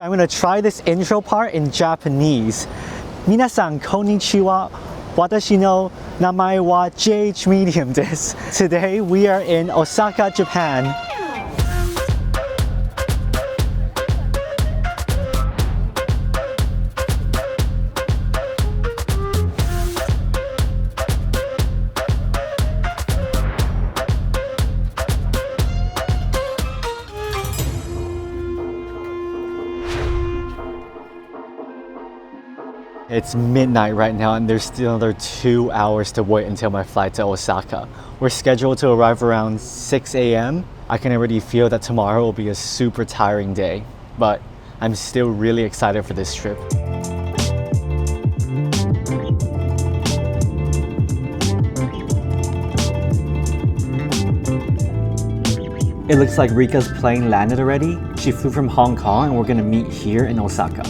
I'm gonna try this intro part in Japanese. Minasan konnichiwa. Watashi no namae wa JH Medium desu. Today we are in Osaka, Japan. It's midnight right now and there's still another 2 hours to wait until my flight to Osaka. We're scheduled to arrive around 6 a.m. I can already feel that tomorrow will be a super tiring day, but I'm still really excited for this trip. It looks like Rika's plane landed already. She flew from Hong Kong and we're gonna meet here in Osaka.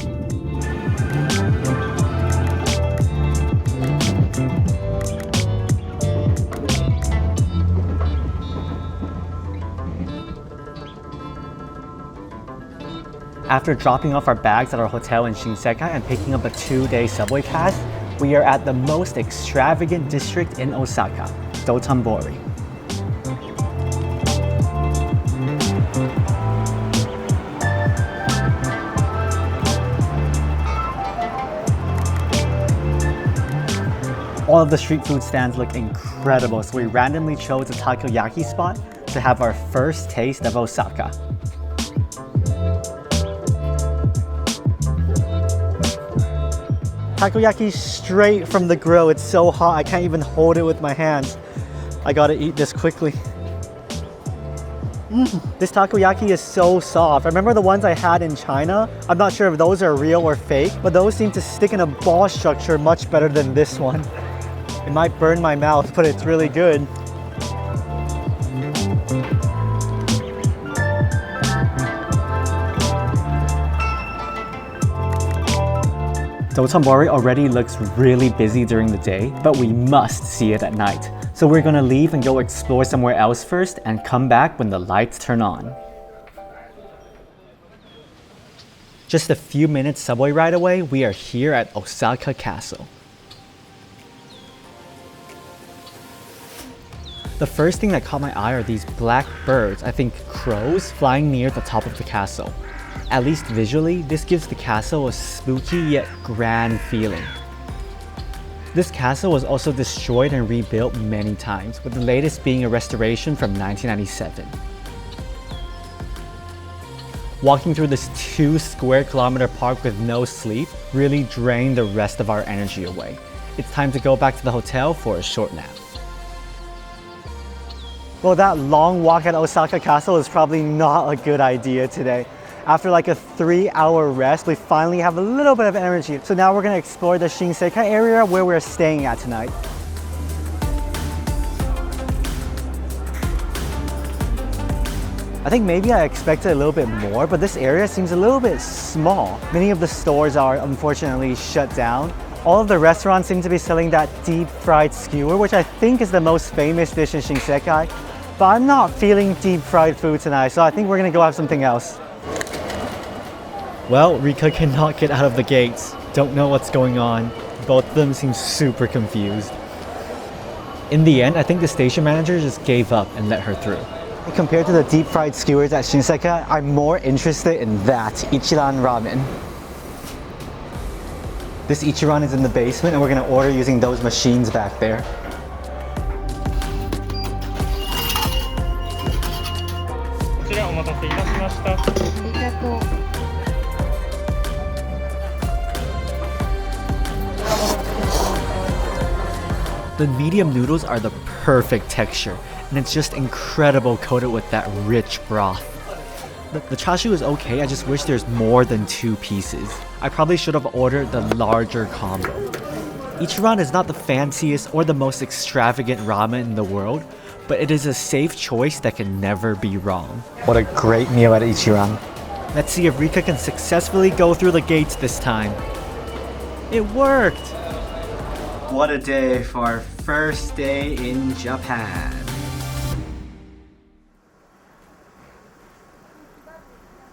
After dropping off our bags at our hotel in Shinsekai and picking up a 2-day subway pass, we are at the most extravagant district in Osaka, Dotonbori. All of the street food stands look incredible, so we randomly chose a Takoyaki spot to have our first taste of Osaka. Takoyaki straight from the grill. It's so hot, I can't even hold it with my hands. I gotta eat this quickly. This takoyaki is so soft. I remember the ones I had in China. I'm not sure if those are real or fake, but those seem to stick in a ball structure much better than this one. It might burn my mouth, but it's really good. Dotonbori already looks really busy during the day, but we must see it at night. So we're gonna leave and go explore somewhere else first and come back when the lights turn on. Just a few minutes subway ride away, we are here at Osaka Castle. The first thing that caught my eye are these black birds, I think crows, flying near the top of the castle. At least visually, this gives the castle a spooky yet grand feeling. This castle was also destroyed and rebuilt many times, with the latest being a restoration from 1997. Walking through this 2-square-kilometer park with no sleep really drained the rest of our energy away. It's time to go back to the hotel for a short nap. Well, that long walk at Osaka Castle is probably not a good idea today. After like a 3-hour rest, we finally have a little bit of energy. So now we're gonna explore the Shinsekai area where we're staying at tonight. I think maybe I expected a little bit more, but this area seems a little bit small. Many of the stores are unfortunately shut down. All of the restaurants seem to be selling that deep fried skewer, which I think is the most famous dish in Shinsekai. But I'm not feeling deep fried food tonight, so I think we're gonna go have something else. Well, Rika cannot get out of the gates. Don't know what's going on. Both of them seem super confused. In the end, I think the station manager just gave up and let her through. Compared to the deep fried skewers at Shinsekai, I'm more interested in that Ichiran ramen. This Ichiran is in the basement and we're gonna order using those machines back there. The medium noodles are the perfect texture, and it's just incredible coated with that rich broth. The chashu is okay, I just wish there's more than 2 pieces. I probably should have ordered the larger combo. Ichiran is not the fanciest or the most extravagant ramen in the world, but it is a safe choice that can never be wrong. What a great meal at Ichiran. Let's see if Rika can successfully go through the gates this time. It worked! What a day for our first day in Japan.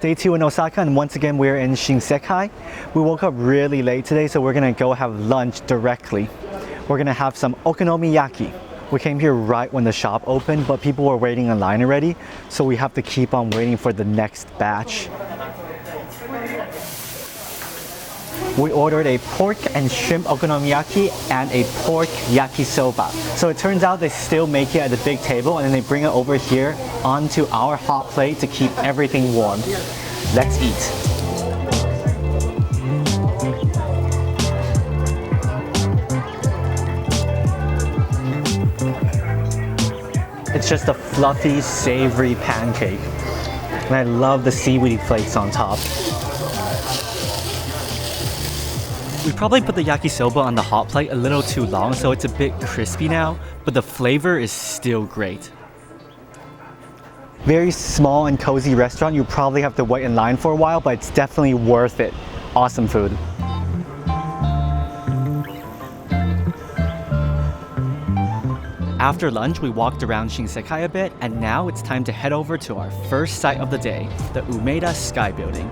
Day 2 in Osaka, and once again we're in Shinsekai. We woke up really late today, so we're gonna go have lunch directly. We're gonna have some Okonomiyaki. We came here right when the shop opened, but people were waiting in line already, so we have to keep on waiting for the next batch. We ordered a pork and shrimp okonomiyaki and a pork yakisoba. So it turns out they still make it at the big table and then they bring it over here onto our hot plate to keep everything warm. Let's eat. It's just a fluffy, savory pancake. And I love the seaweedy flakes on top. We probably put the yakisoba on the hot plate a little too long, so it's a bit crispy now, but the flavor is still great. Very small and cozy restaurant. You probably have to wait in line for a while, but it's definitely worth it. Awesome food. After lunch, we walked around Shinsekai a bit, and now it's time to head over to our first site of the day, the Umeda Sky Building.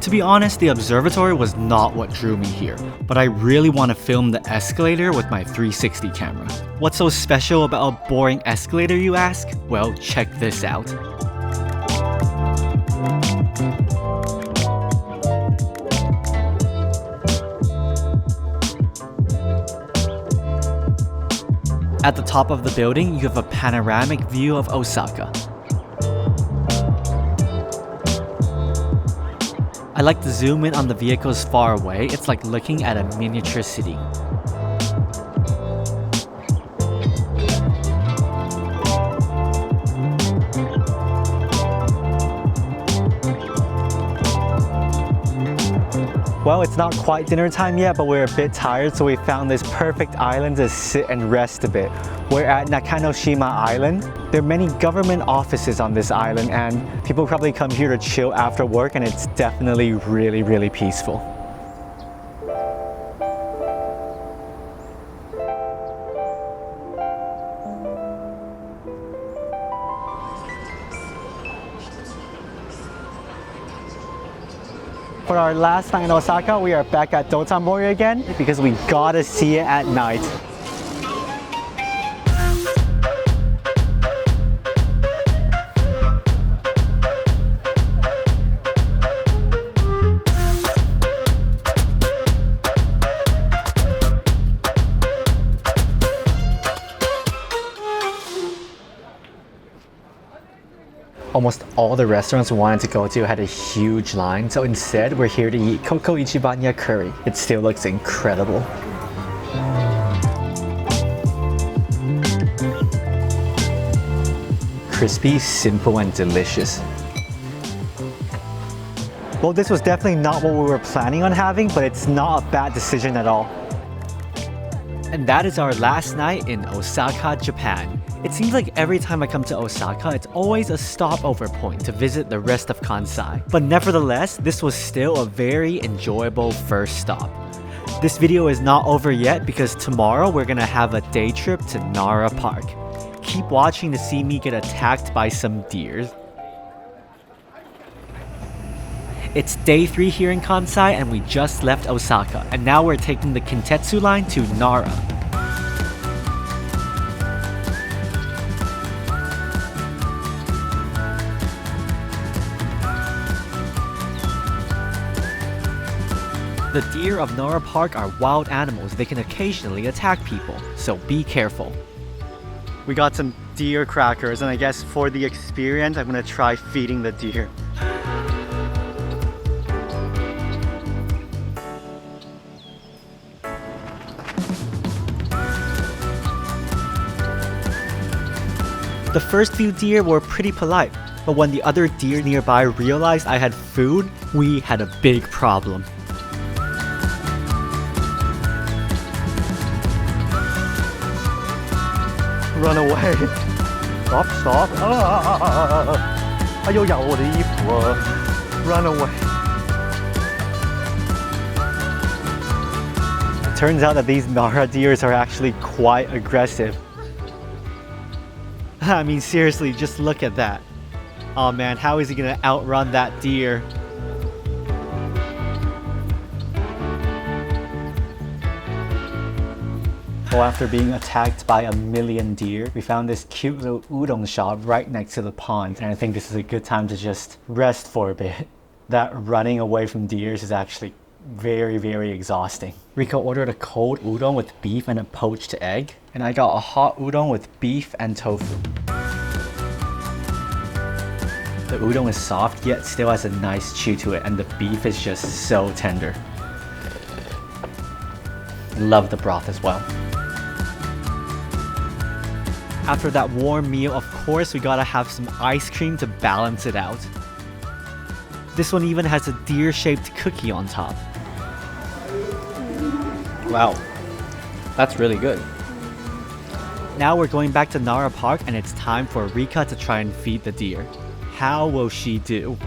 To be honest, the observatory was not what drew me here, but I really want to film the escalator with my 360 camera. What's so special about a boring escalator, you ask? Well, check this out. At the top of the building, you have a panoramic view of Osaka. I like to zoom in on the vehicles far away. It's like looking at a miniature city. Well, it's not quite dinner time yet, but we're a bit tired, so we found this perfect island to sit and rest a bit. We're at Nakanoshima Island. There are many government offices on this island, and people probably come here to chill after work, and it's definitely really, really peaceful. For our last night in Osaka, we are back at Dotonbori again because we gotta see it at night. Almost all the restaurants we wanted to go to had a huge line, so instead we're here to eat CoCo Ichibanya curry. It still looks incredible. Crispy, simple, and delicious. Well, this was definitely not what we were planning on having, but it's not a bad decision at all. And that is our last night in Osaka, Japan. It seems like every time I come to Osaka, it's always a stopover point to visit the rest of Kansai. But nevertheless, this was still a very enjoyable first stop. This video is not over yet because tomorrow we're gonna have a day trip to Nara Park. Keep watching to see me get attacked by some deers. It's day 3 here in Kansai and we just left Osaka, and now we're taking the Kintetsu line to Nara. The deer of Nara Park are wild animals. They can occasionally attack people, so be careful. We got some deer crackers, and I guess for the experience, I'm gonna try feeding the deer. The first few deer were pretty polite, but when the other deer nearby realized I had food, we had a big problem. Run away. Stop, stop. Run away. It turns out that these Nara deers are actually quite aggressive. I mean, seriously, just look at that. Oh man, how is he gonna outrun that deer? Well, after being attacked by a million deer, we found this cute little udon shop right next to the pond, and I think this is a good time to just rest for a bit. That running away from deers is actually very, very exhausting. Rika ordered a cold udon with beef and a poached egg, and I got a hot udon with beef and tofu. The udon is soft, yet still has a nice chew to it, and the beef is just so tender. Love the broth as well. After that warm meal, of course, we gotta have some ice cream to balance it out. This one even has a deer-shaped cookie on top. Wow, that's really good. Now we're going back to Nara Park and it's time for Rika to try and feed the deer. How will she do?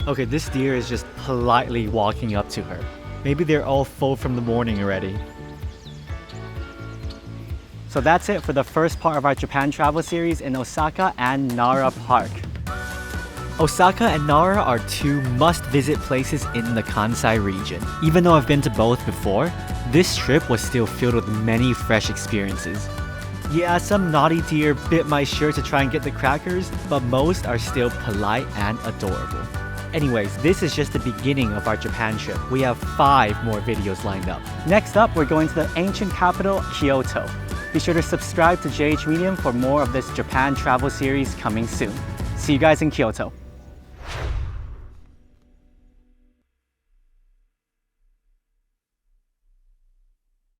Okay, this deer is just politely walking up to her. Maybe they're all full from the morning already. So that's it for the first part of our Japan travel series in Osaka and Nara Park. Osaka and Nara are two must-visit places in the Kansai region. Even though I've been to both before, this trip was still filled with many fresh experiences. Yeah, some naughty deer bit my shirt to try and get the crackers, but most are still polite and adorable. Anyways, this is just the beginning of our Japan trip. We have 5 more videos lined up. Next up, we're going to the ancient capital, Kyoto. Be sure to subscribe to JH Medium for more of this Japan travel series coming soon. See you guys in Kyoto.